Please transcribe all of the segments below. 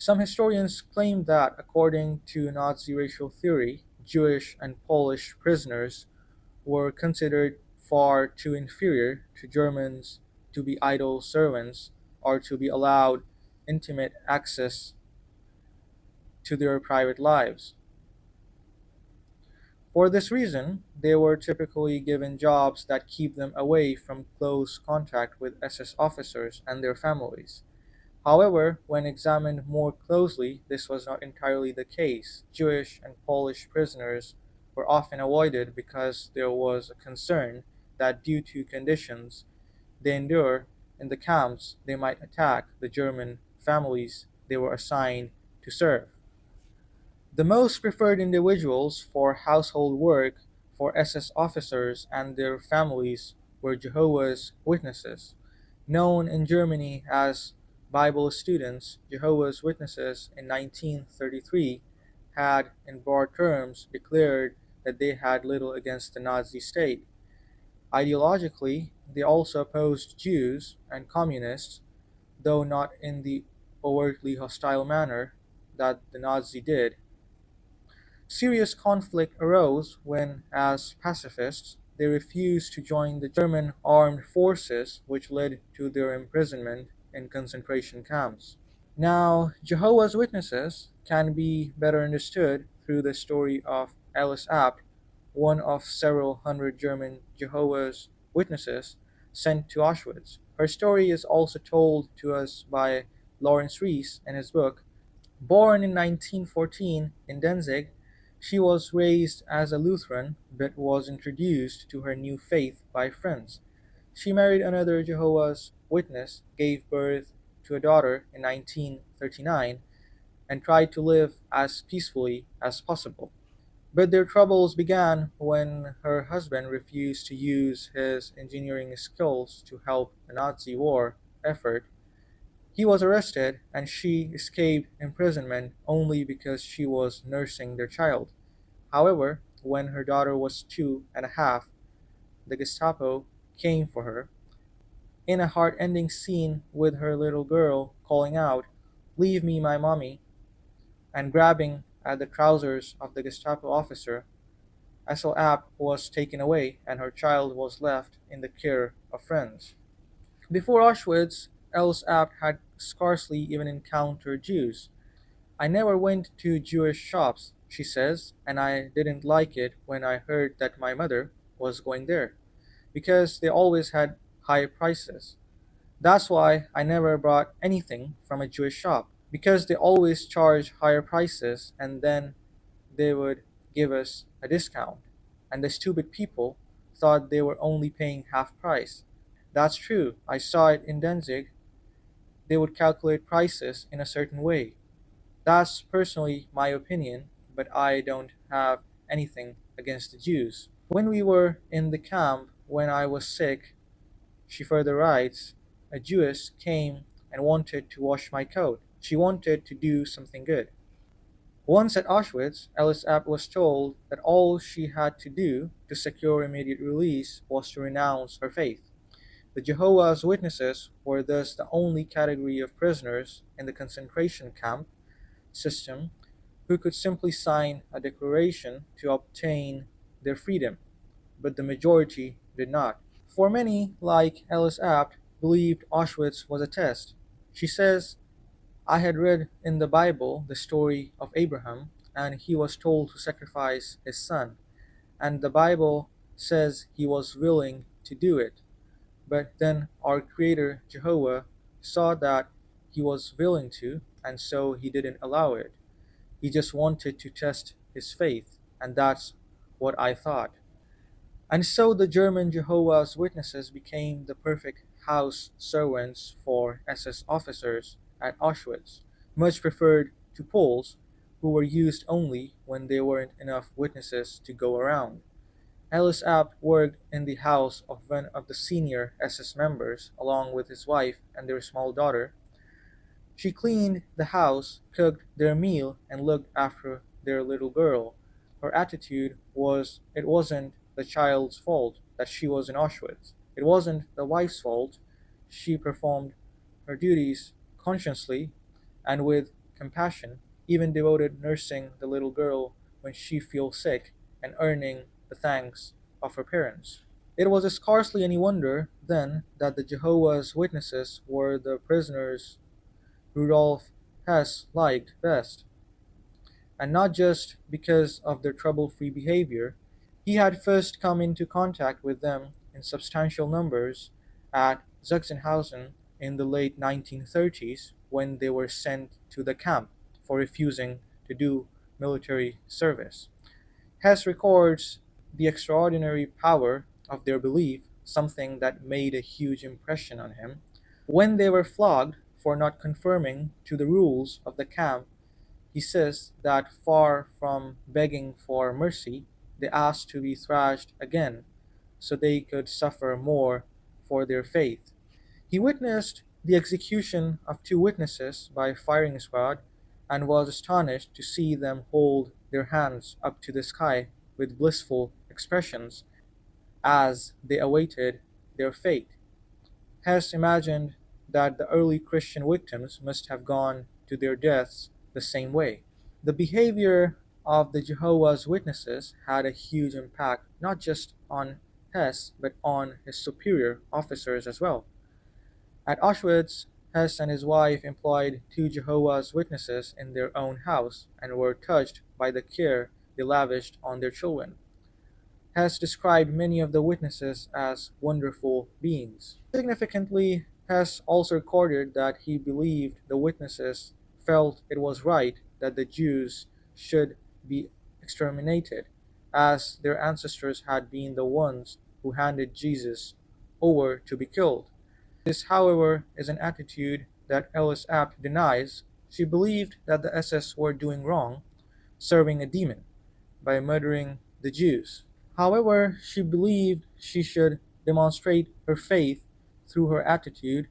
Some historians claim that, according to Nazi racial theory, Jewish and Polish prisoners were considered far too inferior to Germans to be idle servants or to be allowed intimate access to their private lives. For this reason, they were typically given jobs that keep them away from close contact with SS officers and their families. However, when examined more closely, this was not entirely the case. Jewish and Polish prisoners were often avoided because there was a concern that due to conditions they endure in the camps, they might attack the German families they were assigned to serve. The most preferred individuals for household work for SS officers and their families were Jehovah's Witnesses. Known in Germany as Bible students, Jehovah's Witnesses in 1933 had, in broad terms, declared that they had little against the Nazi state. Ideologically, they also opposed Jews and communists, though not in the overtly hostile manner that the Nazi did. Serious conflict arose when, as pacifists, they refused to join the German armed forces, which led to their imprisonment in concentration camps. Now, Jehovah's Witnesses can be better understood through the story of Alice Abt, one of several hundred German Jehovah's Witnesses sent to Auschwitz. Her story is also told to us by Lawrence Rees in his book. Born in 1914 in Danzig, she was raised as a Lutheran but was introduced to her new faith by friends. She married another Jehovah's Witness, gave birth to a daughter in 1939, and tried to live as peacefully as possible. But their troubles began when her husband refused to use his engineering skills to help the Nazi war effort. He was arrested, and she escaped imprisonment only because she was nursing their child. However, when her daughter was 2.5, the Gestapo came for her. In a heart-ending scene with her little girl calling out, "Leave me, my mommy," and grabbing at the trousers of the Gestapo officer, Essel App was taken away and her child was left in the care of friends. Before Auschwitz, Els Abt had scarcely even encountered Jews. "I never went to Jewish shops," she says, "and I didn't like it when I heard that my mother was going there, because they always had high prices. That's why I never bought anything from a Jewish shop, because they always charge higher prices and then they would give us a discount. And the stupid people thought they were only paying half price. That's true, I saw it in Danzig. They would calculate prices in a certain way. That's personally my opinion, but I don't have anything against the Jews. When we were in the camp, when I was sick," she further writes, "a Jewess came and wanted to wash my coat. She wanted to do something good." Once at Auschwitz, Alice Abt was told that all she had to do to secure immediate release was to renounce her faith. The Jehovah's Witnesses were thus the only category of prisoners in the concentration camp system who could simply sign a declaration to obtain their freedom, but the majority did not. For many, like Alice Abt, believed Auschwitz was a test. She says, "I had read in the Bible the story of Abraham, and he was told to sacrifice his son, and the Bible says he was willing to do it. But then our Creator Jehovah saw that he was willing to, and so he didn't allow it. He just wanted to test his faith, and that's what I thought." And so the German Jehovah's Witnesses became the perfect house servants for SS officers at Auschwitz, much preferred to Poles, who were used only when there weren't enough witnesses to go around. Ellis Abt worked in the house of one of the senior SS members, along with his wife and their small daughter. She cleaned the house, cooked their meal, and looked after their little girl. Her attitude was it wasn't the child's fault that she was in Auschwitz. It wasn't the wife's fault. She performed her duties conscientiously and with compassion, even devoted nursing the little girl when she feels sick and earning the thanks of her parents. It was scarcely any wonder, then, that the Jehovah's Witnesses were the prisoners Rudolf Hess liked best, and not just because of their trouble-free behavior. He had first come into contact with them in substantial numbers at Sachsenhausen in the late 1930s when they were sent to the camp for refusing to do military service. Hess records the extraordinary power of their belief, something that made a huge impression on him. When they were flogged for not conforming to the rules of the camp, he says that far from begging for mercy, they asked to be thrashed again so they could suffer more for their faith. He witnessed the execution of two witnesses by firing squad and was astonished to see them hold their hands up to the sky with blissful expressions as they awaited their fate. Hess imagined that the early Christian victims must have gone to their deaths the same way. The behavior of the Jehovah's Witnesses had a huge impact not just on Hess but on his superior officers as well. At Auschwitz, Hess and his wife employed two Jehovah's Witnesses in their own house and were touched by the care they lavished on their children. Hess described many of the witnesses as wonderful beings. Significantly, Hess also recorded that he believed the witnesses felt it was right that the Jews should be exterminated, as their ancestors had been the ones who handed Jesus over to be killed. This, however, is an attitude that Ellis Apt denies. She believed that the SS were doing wrong, serving a demon, by murdering the Jews. However, she believed she should demonstrate her faith through her attitude.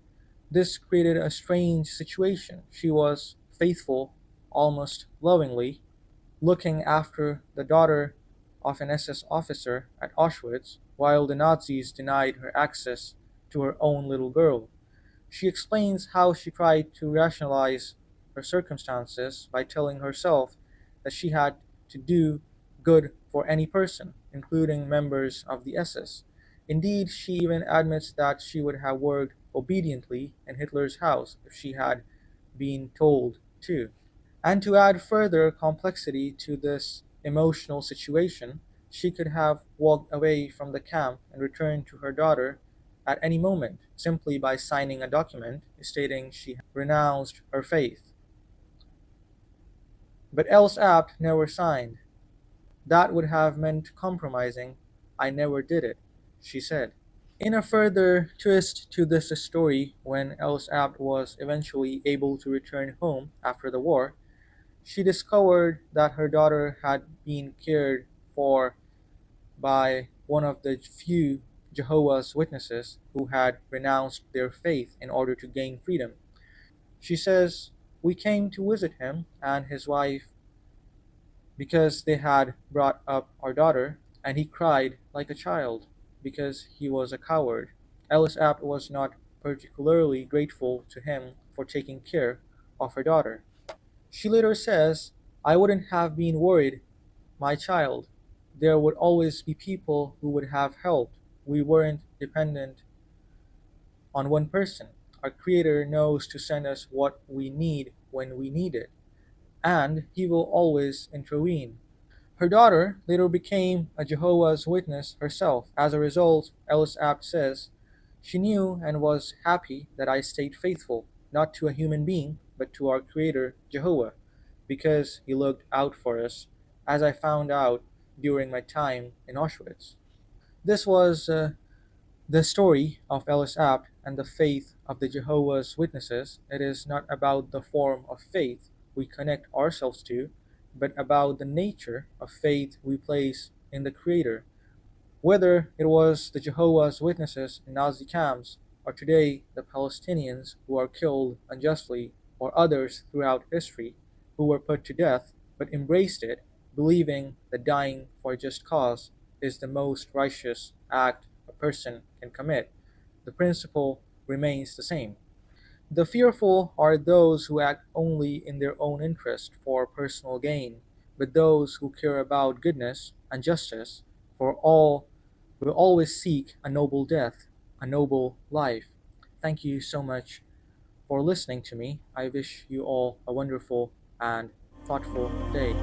This created a strange situation. She was faithful, almost lovingly, looking after the daughter of an SS officer at Auschwitz, while the Nazis denied her access to her own little girl. She explains how she tried to rationalize her circumstances by telling herself that she had to do good for any person, including members of the SS. Indeed, she even admits that she would have worked obediently in Hitler's house if she had been told to. And to add further complexity to this emotional situation, she could have walked away from the camp and returned to her daughter at any moment simply by signing a document stating she renounced her faith. But Els Abt never signed. That would have meant compromising. I never did it, she said. In a further twist to this story, when Els Abt was eventually able to return home after the war, she discovered that her daughter had been cared for by one of the few Jehovah's Witnesses who had renounced their faith in order to gain freedom. She says, "We came to visit him and his wife because they had brought up our daughter, and he cried like a child because he was a coward." Alice Apt was not particularly grateful to him for taking care of her daughter. She later says, "I wouldn't have been worried, my child. There would always be people who would have helped. We weren't dependent on one person. Our Creator knows to send us what we need when we need it, and He will always intervene." Her daughter later became a Jehovah's Witness herself. As a result, Ellis Apt says, "She knew and was happy that I stayed faithful, not to a human being, but to our Creator, Jehovah, because He looked out for us, as I found out during my time in Auschwitz." This was the story of Ellis Apt and the faith of the Jehovah's Witnesses. It is not about the form of faith we connect ourselves to, but about the nature of faith we place in the Creator. Whether it was the Jehovah's Witnesses in Nazi camps, or today the Palestinians who are killed unjustly, or others throughout history who were put to death but embraced it, believing that dying for a just cause is the most righteous act a person can commit, the principle remains the same. The fearful are those who act only in their own interest for personal gain, but those who care about goodness and justice for all will always seek a noble death, a noble life. Thank you so much for listening to me. I wish you all a wonderful and thoughtful day.